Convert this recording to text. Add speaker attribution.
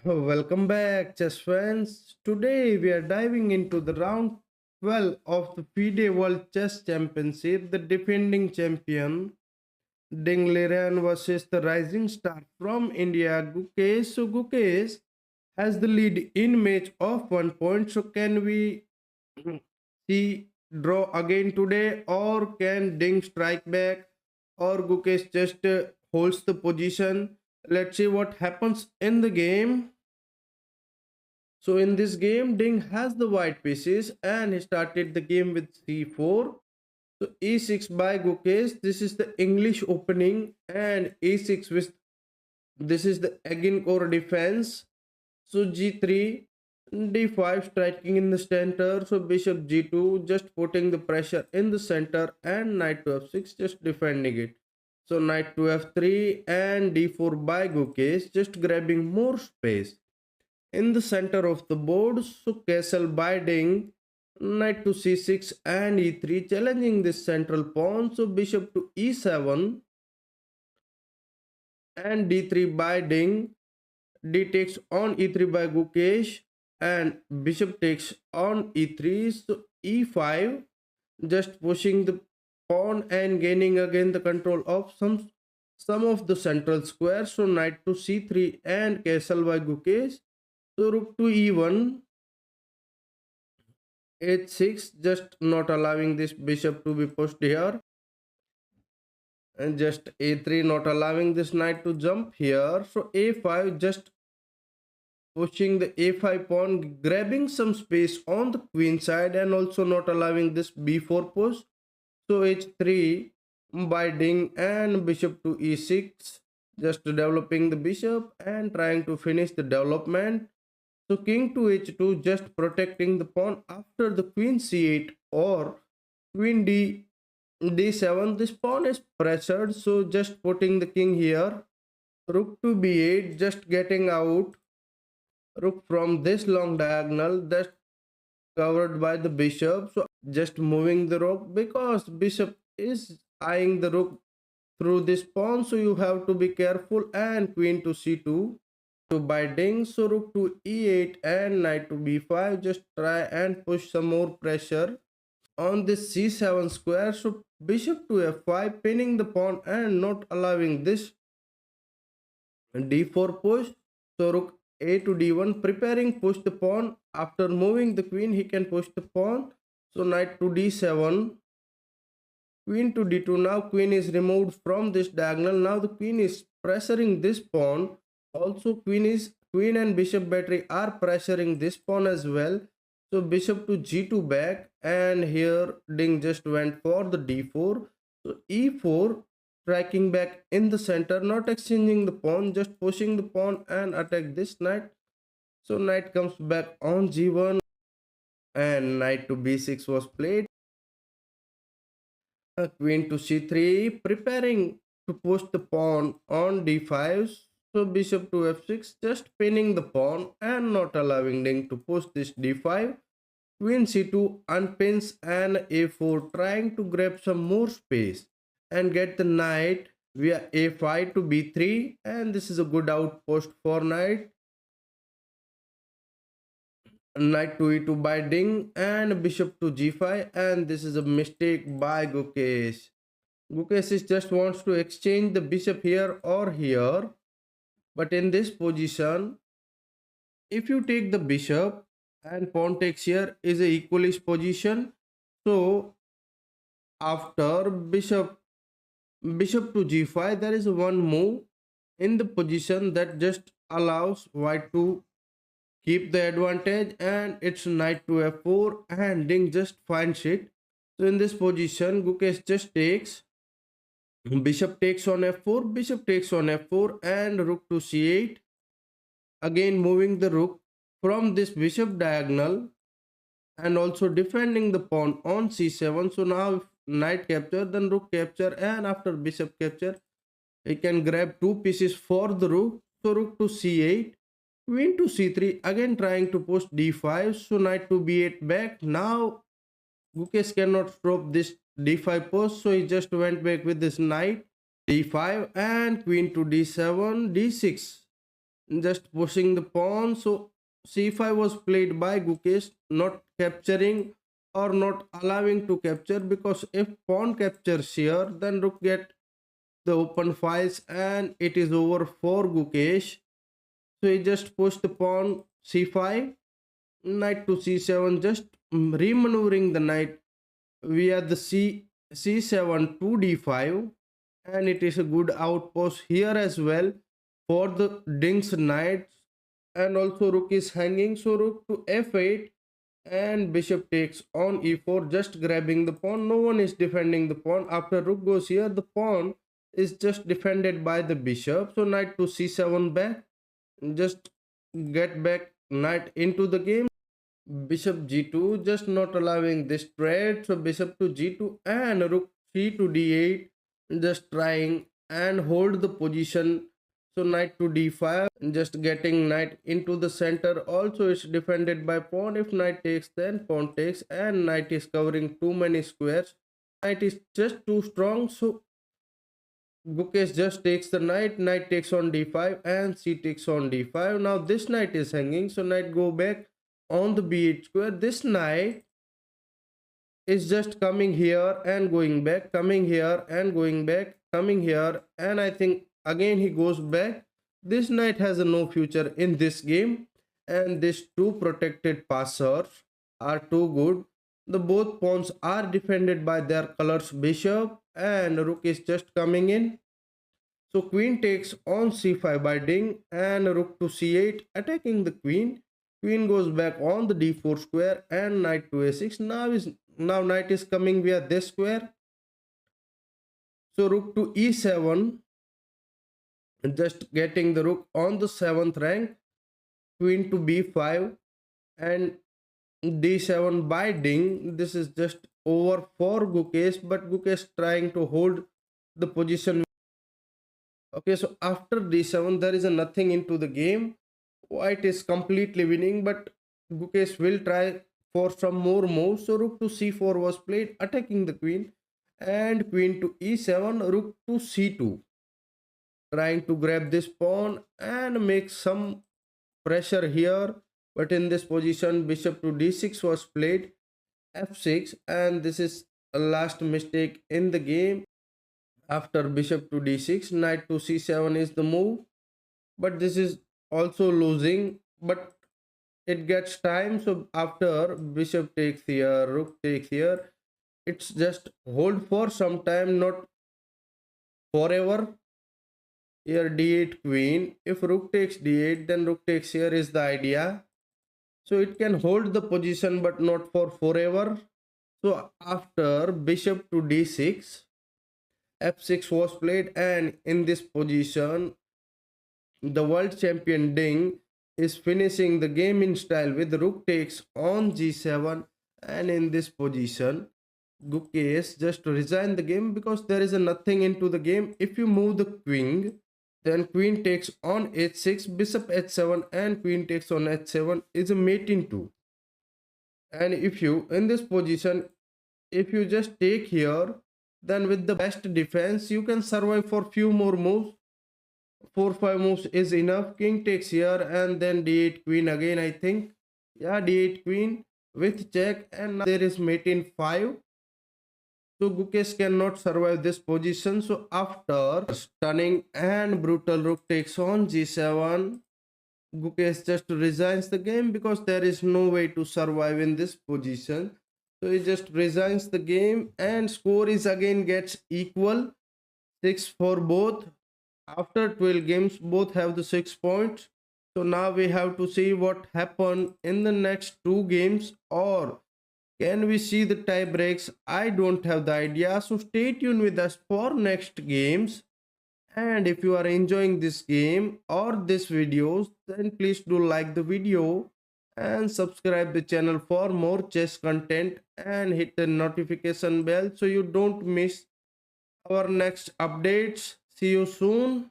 Speaker 1: Welcome back, chess fans. Today we are diving into the round 12 of the FIDE World Chess Championship. The defending champion Ding Liren versus the rising star from India, Gukesh. So Gukesh has the lead in match of 1 point. So can we see draw again today, or can Ding strike back, or Gukesh just holds the position? Let's see what happens in the game. So in this game, Ding has the white pieces and he started the game with c4. So e6 by Gukesh. This is the English opening, and e6 with this is the again core defense. So g3, d5 striking in the center. So bishop g2 just putting the pressure in the center, and knight to f6 just defending it. So knight to f3 and d4 by Gukesh just grabbing more space in the center of the board. So castle binding, knight to c6 and e3 challenging this central pawn. So bishop to e7 and d3 binding, d takes on e3 by Gukesh and bishop takes on e3. So e5 just pushing the pawn and gaining again the control of some of the central square. So knight to c3 and castle by Gukesh. So rook to e1, h6 just not allowing this bishop to be pushed here, and just a3 not allowing this knight to jump here. So a5 just pushing the a5 pawn, grabbing some space on the queen side and also not allowing this b4 push. So h3 binding and bishop to e6 just developing the bishop and trying to finish the development. So king to h2 just protecting the pawn after the queen c8 or queen d7. This pawn is pressured, so just putting the king here. Rook to b8 just getting out. Rook from this long diagonal that's covered by the bishop. So just moving the rook because bishop is eyeing the rook through this pawn. So you have to be careful, and queen to c2 to binding. So rook to e8 and knight to b5 just try and push some more pressure on this c7 square. So bishop to f5 pinning the pawn and not allowing this d4 push. So rook a to d1 preparing push the pawn. After moving the queen, he can push the pawn. So knight to d7, queen to d2. Now queen is removed from this diagonal. Now the queen is pressuring this pawn. Also queen and bishop battery are pressuring this pawn as well. So bishop to g2 back, and here Ding just went for the d4. So e4 striking back in the center, not exchanging the pawn, just pushing the pawn and attack this knight. So knight comes back on g1 and knight to b6 was played. Queen to c3 preparing to push the pawn on d5. So bishop to f6 just pinning the pawn and not allowing Ding to push this d5. Queen c2 unpins and a4 trying to grab some more space and get the knight via a5 to b3, and this is a good outpost for knight. Knight to e2 by Ding and bishop to g5, and this is a mistake by Gukesh. Gukesh just wants to exchange the bishop here or here, but in this position, if you take the bishop and pawn takes here is a equalish position. So after bishop to g5, there is one move in the position that just allows white to keep the advantage, and it's knight to f4 and Ding just finds it. So in this position, Gukesh just takes, bishop takes on f4, bishop takes on f4 and rook to c8, again moving the rook from this bishop diagonal and also defending the pawn on c7. So now if knight capture, then rook capture, and after bishop capture he can grab two pieces for the rook. So rook to c8, queen to c3, again trying to push d5. So knight to b8 back. Now Gukesh cannot stop this d5 push, so he just went back with this knight d5 and queen to d7, d6. just pushing the pawn. So c5 was played by Gukesh, not capturing or not allowing to capture, because if pawn captures here, then rook get the open files and it is over for Gukesh. So he just pushed the pawn c5, knight to c7, just remaneuvering the knight via the c7 to d5, and it is a good outpost here as well for the Ding's knights. And also rook is hanging, so rook to f8 and bishop takes on e4, just grabbing the pawn. No one is defending the pawn. After rook goes here, the pawn is just defended by the bishop. So knight to c7 back, just get back knight into the game. Bishop g2, just not allowing this trade. So bishop to g2 and rook c to d8, just trying and hold the position. So knight to d5, just getting knight into the center. Also it's defended by pawn. If knight takes, then pawn takes, and knight is covering too many squares. Knight is just too strong, so Gukesh just takes the knight. Knight takes on d5 and c takes on d5. Now this knight is hanging, so knight go back on the b8 square. This knight is just coming here and going back, coming here and going back, coming here, and I think again he goes back. This knight has no future in this game, and these two protected passers are too good. The both pawns are defended by their colors bishop, and rook is just coming in. So queen takes on c5 by Ding, and rook to c8 attacking the queen. Queen goes back on the d4 square and knight to a6. Now knight is coming via this square. So rook to e7, just getting the rook on the 7th rank. Queen to b5 and d7 by Ding. This is just over for Gukesh, but Gukesh trying to hold the position. Okay, so after d7 there is a nothing into the game. White is completely winning, but Gukesh will try for some more moves. So rook to c4 was played, attacking the queen, and queen to e7, rook to c2, trying to grab this pawn and make some pressure here. But in this position, bishop to d6 was played, f6, and this is a last mistake in the game. After bishop to d6, knight to c7 is the move, but this is also losing, but it gets time. So after bishop takes here, rook takes here, it's just hold for some time, not forever. Here d8 queen, if rook takes d8, then rook takes here is the idea. So it can hold the position but not for forever. So after bishop to d6, f6 was played, and in this position the world champion Ding is finishing the game in style with rook takes on g7. And in this position Gukesh just resign the game, because there is a nothing into the game. If you move the queen, then queen takes on h6, bishop h7, and queen takes on h7 is a mate in 2. And if you in this position, if you just take here, then with the best defense you can survive for few more moves. 4-5 moves is enough. King takes here, and then d8 queen again, I think. Yeah, d8 queen with check, and now there is mate in 5. So Gukesh cannot survive this position. So after stunning and brutal rook takes on g7, Gukesh just resigns the game, because there is no way to survive in this position. So he just resigns the game, and score is again gets equal, 6 for both. After 12 games, both have the 6 points. So now we have to see what happened in the next 2 games, or can we see the tie breaks? I don't have the idea. So stay tuned with us for next games. And if you are enjoying this game or this videos, then please do like the video and subscribe the channel for more chess content, and hit the notification bell so you don't miss our next updates. See you soon.